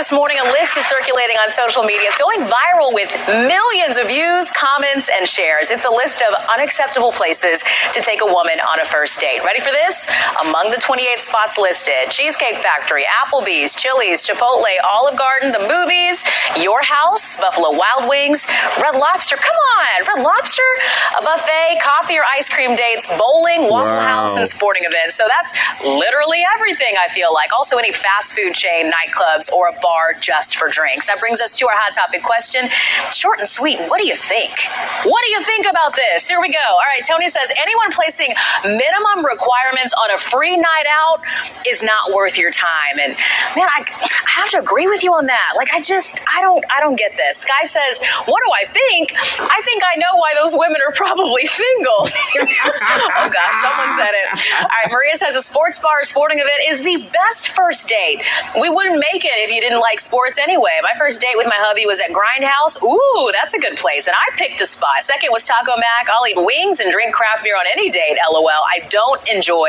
this morning, a list is circulating on social media. It's going viral with millions of views, comments, and shares. It's a list of unacceptable places to take a woman on a first date. Ready for this? Among the 28 spots listed, Cheesecake Factory, Applebee's, Chili's, Chipotle, Olive Garden, the movies, your house, Buffalo Wild Wings, Red Lobster. Come on, Red Lobster, a buffet, coffee or ice cream dates, bowling, Waffle House, and sporting events. So that's literally everything, I feel like. Also, any fast food chain, nightclubs, or a bar just for drinks. That brings us to our hot topic question. Short and sweet, what do you think? What do you think about this? Here we go. All right, Tony says, anyone placing minimum requirements on a free night out is not worth your time. And man, I have to agree with you on that. Like, I don't get this. Sky says, what do I think? I think I know why those women are probably single. Oh gosh, someone said it. All right, Maria says a sports bar or sporting event is the best first date. We wouldn't make it if you didn't like sports anyway. My first date with my hubby was at Grindhouse. Ooh, that's a good place. And I picked the spot. Second was Taco Mac. I'll eat wings and drink craft beer on any date, LOL. I don't enjoy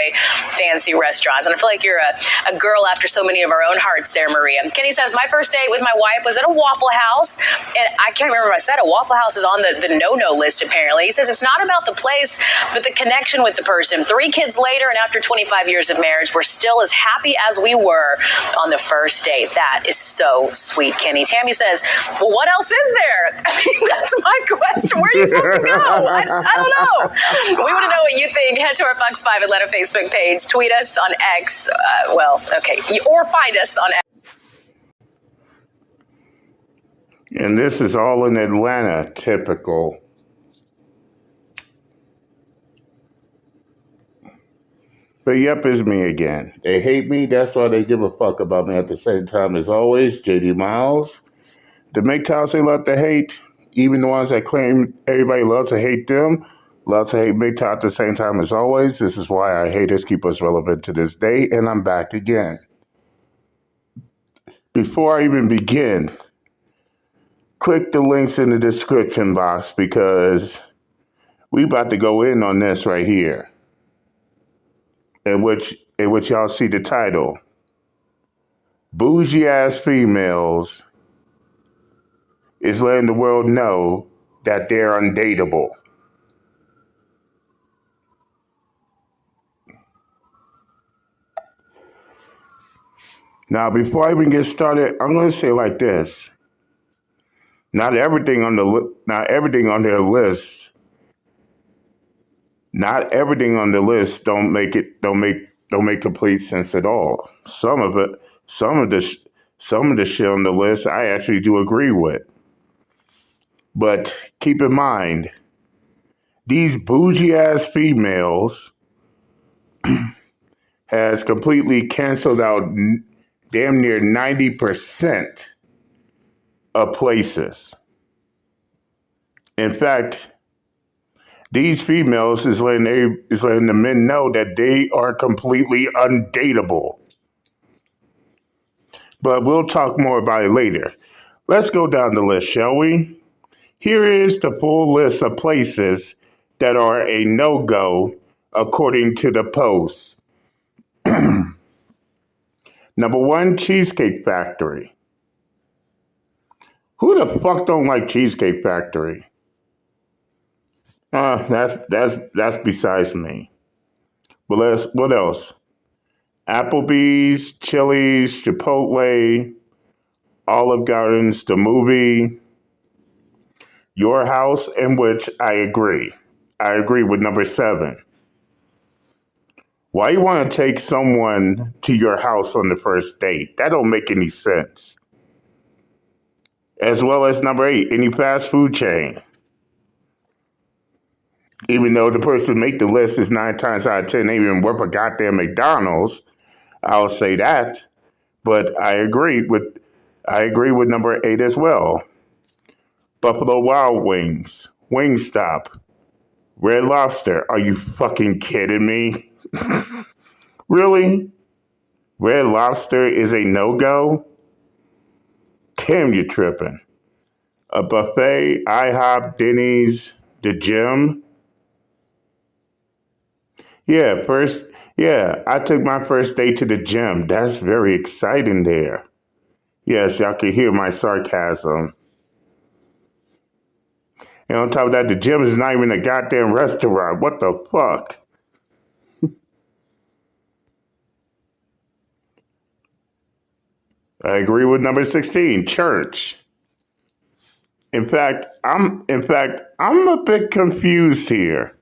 fancy restaurants. And I feel like you're a girl after so many of our own hearts there, Maria. Kenny says, my first date with my wife was at a Waffle House. And I can't remember if I said a Waffle House is on the no-no list, apparently. He says it's not about the place, but the connection with the person. 3 kids later, and after 25 years of marriage, we're still as happy as we were on the first date. That is so sweet, Kenny. Tammy says, well, what else is there? I mean, that's my question. Where are you supposed to go? I don't know. We want to know what you think. Head to our Fox 5 Atlanta Facebook page. Tweet us on X. Or find us on X. And this is all in Atlanta, typical. But yep, it's me again. They hate me, that's why they give a fuck about me at the same time as always. JD Miles. The MGTOWs they love to hate, even the ones that claim everybody loves to hate them, love to hate MGTOW at the same time as always. This is why our haters keep us relevant to this day, and I'm back again. Before I even begin, click the links in the description box because we about to go in on this right here. In which y'all see the title. Bougie ass females is letting the world know that they're undateable. Now, before I even get started, I'm going to say it like this. Not everything on their list don't make complete sense at all. Some of the shit on the list I actually do agree with. But keep in mind, these bougie ass females has completely canceled out damn near 90% of places. In fact, these females is letting the men know that they are completely undateable. But we'll talk more about it later. Let's go down the list, shall we? Here is the full list of places that are a no-go according to the post. Number 1, Cheesecake Factory. Who the fuck don't like Cheesecake Factory? That's besides me. But what else? Applebee's, Chili's, Chipotle, Olive Gardens, the movie, your house, in which I agree. I agree with number 7. Why you want to take someone to your house on the first date? That don't make any sense. As well as number 8, any fast food chain. Even though the person make the list is 9 times out of 10 ain't even worth a goddamn McDonald's, I'll say that. But I agree with number 8 as well. Buffalo Wild Wings, Wingstop, Red Lobster. Are you fucking kidding me? Really? Red Lobster is a no-go? Damn, you tripping. A buffet, IHOP, Denny's, the gym. I took my first date to the gym. That's very exciting there. Yes, y'all can hear my sarcasm. And on top of that, the gym is not even a goddamn restaurant. What the fuck? I agree with number 16, church. In fact, I'm a bit confused here.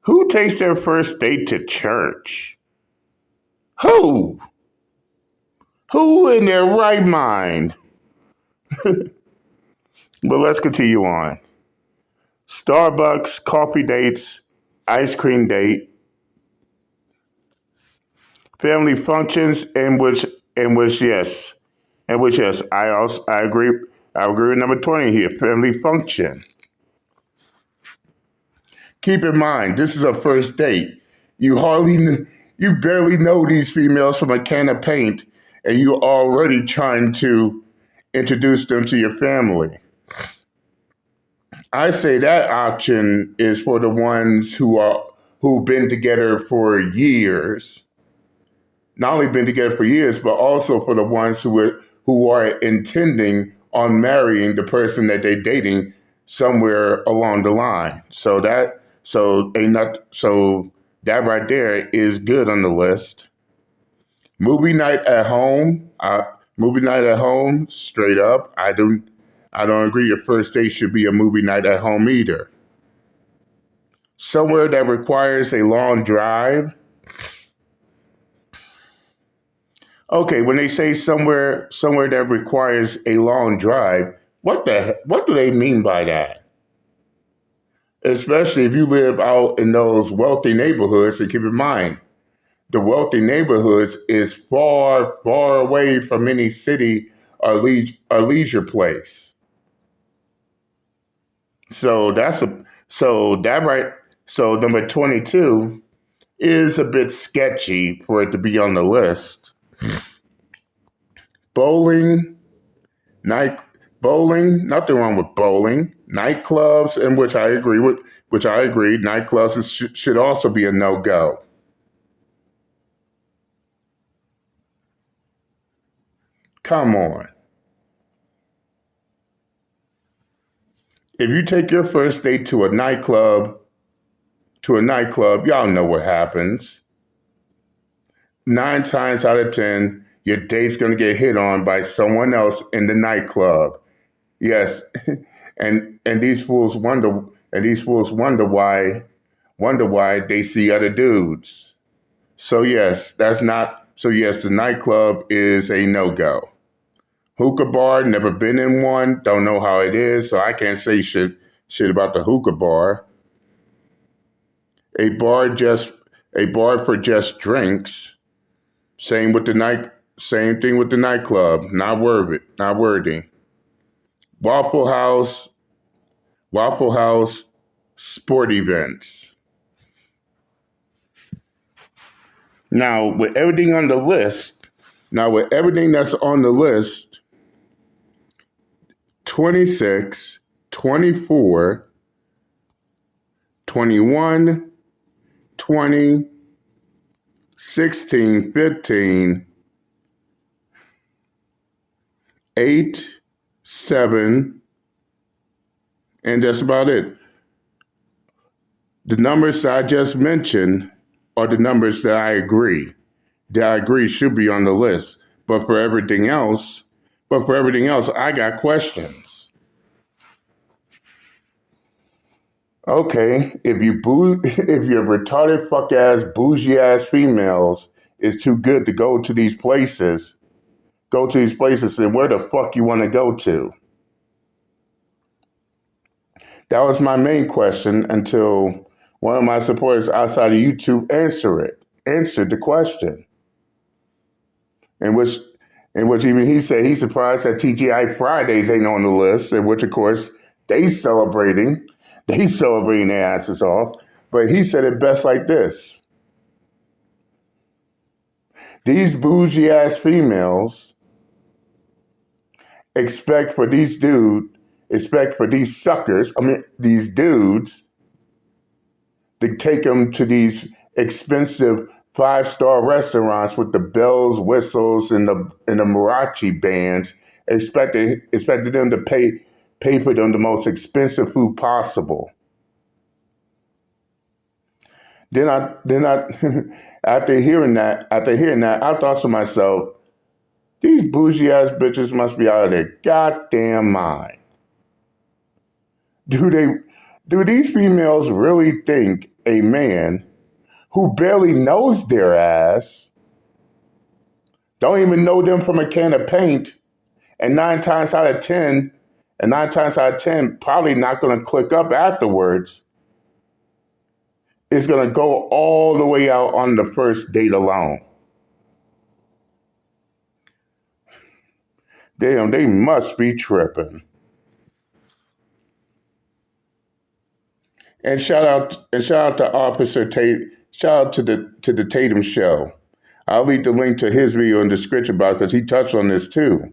Who takes their first date to church? Who? Who in their right mind? But let's continue on. Starbucks, coffee dates, ice cream date, family functions, in which yes, I agree. I agree with number 20 here. Family function. Keep in mind, this is a first date. You barely know these females from a can of paint, and you're already trying to introduce them to your family. I say that option is for the ones who've been together for years. Not only been together for years, but also for the ones who are intending on marrying the person that they're dating somewhere along the line. So that right there is good on the list. Movie night at home. Movie night at home. Straight up, I don't agree. Your first date should be a movie night at home either. Somewhere that requires a long drive. Okay, when they say somewhere that requires a long drive, what do they mean by that? Especially if you live out in those wealthy neighborhoods, and keep in mind, the wealthy neighborhoods is far, far away from any city or leisure place. So that's a so that right so number 22 is a bit sketchy for it to be on the list. Bowling, night bowling, nothing wrong with bowling. Nightclubs, in which I agree, nightclubs should also be a no-go. Come on. If you take your first date to a nightclub, y'all know what happens. 9 times out of 10, your date's gonna get hit on by someone else in the nightclub. Yes, and these fools wonder why they see other dudes. So yes, the nightclub is a no go. Hookah bar, never been in one, don't know how it is, so I can't say shit about the hookah bar. A bar just a bar for just drinks. Same thing with the nightclub. Not worthy. Waffle House, Waffle House, sport events. Now, with everything on the list, now with everything that's on the list, 26, 24, 21, 20, 16, 15, 8, 7, and that's about it. The numbers that I just mentioned are the numbers that I agree should be on the list. But for everything else, I got questions. Okay, if your retarded fuck ass bougie ass females is too good to go to these places, then where the fuck you want to go to? That was my main question until one of my supporters outside of YouTube answered the question, in which even he said he's surprised that TGI Fridays ain't on the list, in which of course they celebrating their asses off. But he said it best like this: these bougie ass females expect for these suckers, these dudes, to take them to these expensive 5-star restaurants with the bells, whistles, and the mariachi bands, expected them to pay for them the most expensive food possible. Then I after hearing that, I thought to myself, these bougie ass bitches must be out of their goddamn mind. Do these females really think a man who barely knows their ass, don't even know them from a can of paint, and nine times out of ten, probably not going to click up afterwards, is going to go all the way out on the first date alone? Damn, they must be tripping. And shout out to Officer Tate. Shout out to the Tatum show. I'll leave the link to his video in the description box because he touched on this too.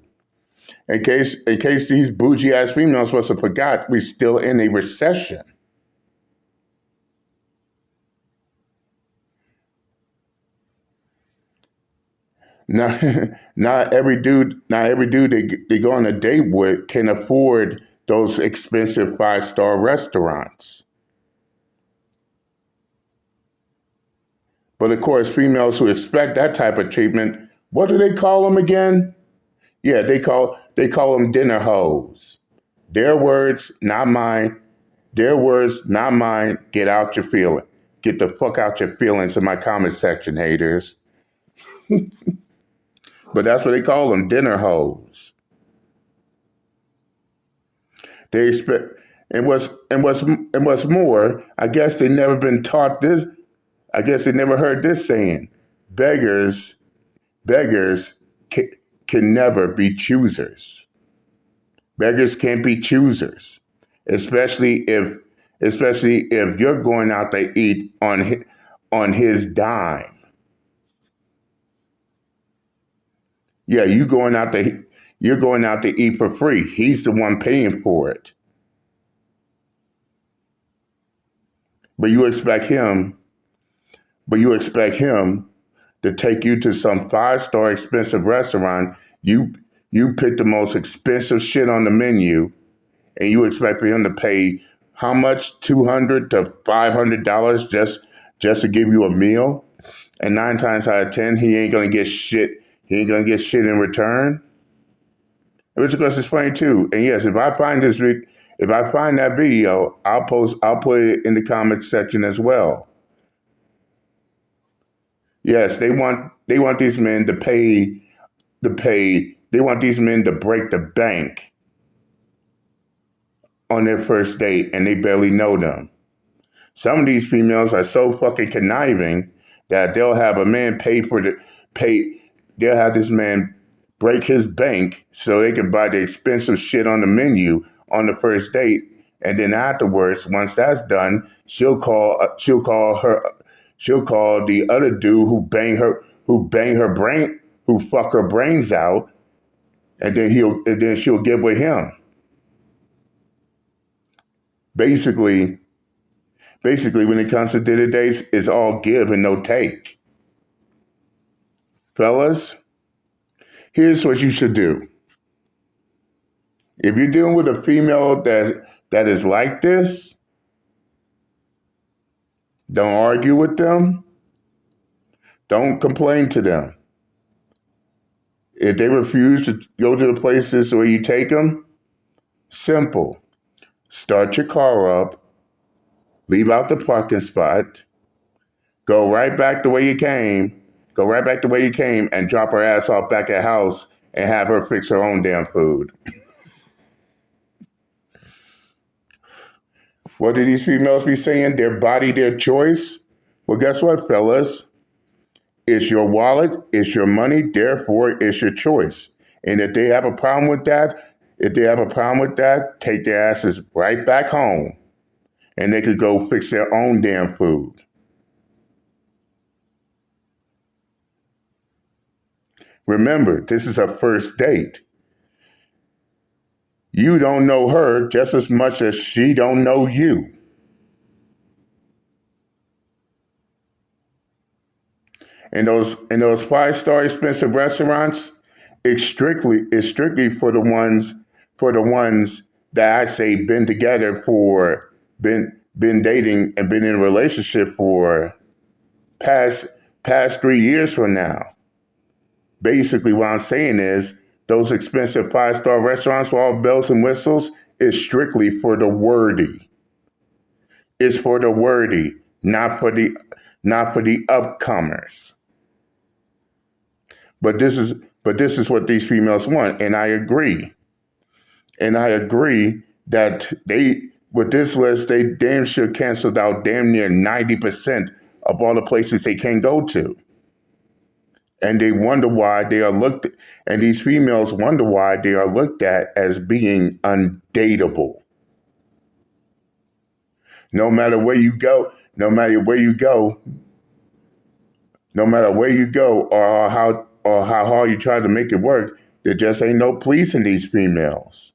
In case these bougie ass females must have forgot, we're still in a recession. Not every dude they go on a date with can afford those expensive 5-star restaurants. But of course, females who expect that type of treatment, what do they call them again? Yeah, they call them dinner hoes. Their words, not mine. Their words, not mine. Get out your feelings. Get the fuck out your feelings in my comment section, haters. But that's what they call them, dinner hoes. They expect, and what's more, I guess they never been taught this. I guess they never heard this saying: beggars can never be choosers. Beggars can't be choosers, especially if you're going out to eat on his dime. Yeah, you're going out to eat for free. He's the one paying for it. But you expect him to take you to some 5-star expensive restaurant. You pick the most expensive shit on the menu, and you expect for him to pay how much? $200 to $500 just to give you a meal? And 9 times out of 10, he ain't gonna get shit. He ain't gonna get shit in return. Which of course is funny too. And yes, if I find that video, I'll put it in the comments section as well. Yes, they want these men to pay. They want these men to break the bank on their first date, and they barely know them. Some of these females are so fucking conniving that they'll have a man they'll have this man break his bank so they can buy the expensive shit on the menu on the first date. And then afterwards, once that's done, she'll call the other dude who fuck her brains out, and then she'll get with him. Basically, when it comes to dinner dates, it's all give and no take. Fellas, here's what you should do. If you're dealing with a female that is like this, don't argue with them. Don't complain to them. If they refuse to go to the places where you take them, simple. Start your car up, leave out the parking spot, go right back the way you came, and drop her ass off back at house and have her fix her own damn food. What do these females be saying? Their body, their choice? Well, guess what, fellas? It's your wallet, it's your money, therefore it's your choice. And if they have a problem with that, take their asses right back home and they could go fix their own damn food. Remember, this is a first date. You don't know her just as much as she don't know you. And those 5-star expensive restaurants, it's strictly for the ones that I say been dating and been in a relationship for past past 3 years from now. Basically, what I'm saying is those expensive 5-star restaurants with all bells and whistles is strictly for the worthy. It's for the worthy, not for the upcomers. But this is what these females want, and I agree. And I agree that they with this list they damn sure canceled out damn near 90% of all the places they can go to. And they wonder why they are looked and these females wonder why they are looked at as being undateable. No matter where you go, no matter where you go, no matter where you go or how hard you try to make it work, there just ain't no pleasing these females.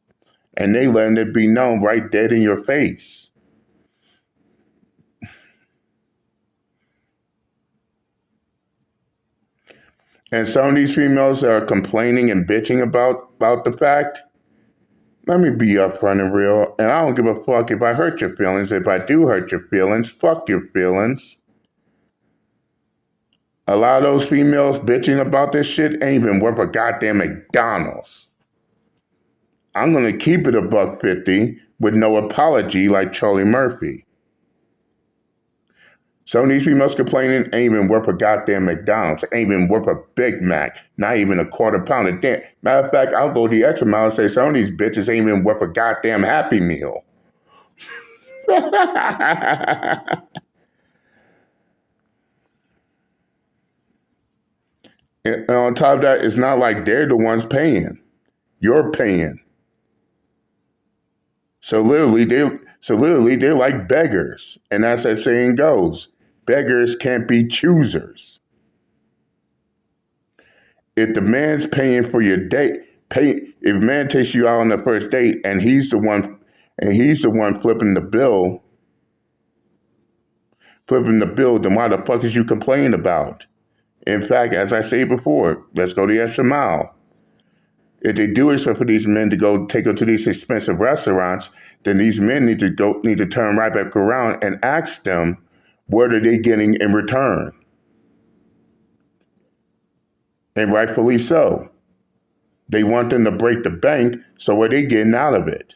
And they letting it be known right dead in your face. And some of these females are complaining and bitching about the fact. Let me be upfront and real, and I don't give a fuck if I hurt your feelings. If I do hurt your feelings, fuck your feelings. A lot of those females bitching about this shit ain't even worth a goddamn McDonald's. I'm gonna keep it $1.50 with no apology like Charlie Murphy. Some of these females complaining ain't even worth a goddamn McDonald's, ain't even worth a Big Mac, not even a quarter pounder. Damn. Matter of fact, I'll go the extra mile and say some of these bitches ain't even worth a goddamn Happy Meal. And on top of that, it's not like they're the ones paying. You're paying. So literally, they're like beggars. And as that saying goes, beggars can't be choosers. If the man's paying for your date, if a man takes you out on the first date and he's the one flipping the bill, then why the fuck is you complaining about? In fact, as I said before, let's go the extra mile. If they do it for these men to go take them to these expensive restaurants, then these men need to turn right back around and ask them what are they getting in return. And rightfully so. They want them to break the bank, so what are they getting out of it?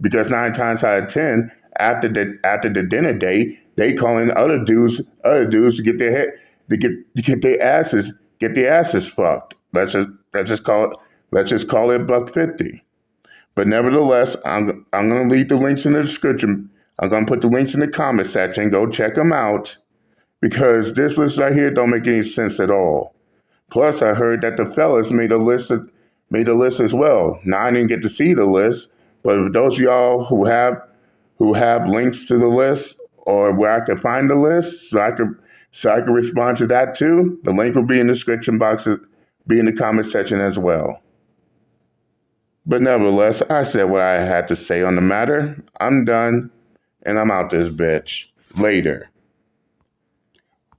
Because 9 times out of 10, after the dinner date, they calling other dudes to get their asses fucked. Let's just call it $1.50. But nevertheless, I'm gonna leave the links in the description. I'm gonna put the links in the comment section. Go check them out because this list right here don't make any sense at all. Plus, I heard that the fellas made a list as well. Now I didn't get to see the list, but those of y'all who have links to the list or where I can find the list, so I can respond to that too. The link will be in the description box, be in the comment section as well. But nevertheless, I said what I had to say on the matter. I'm done, and I'm out this bitch. Later.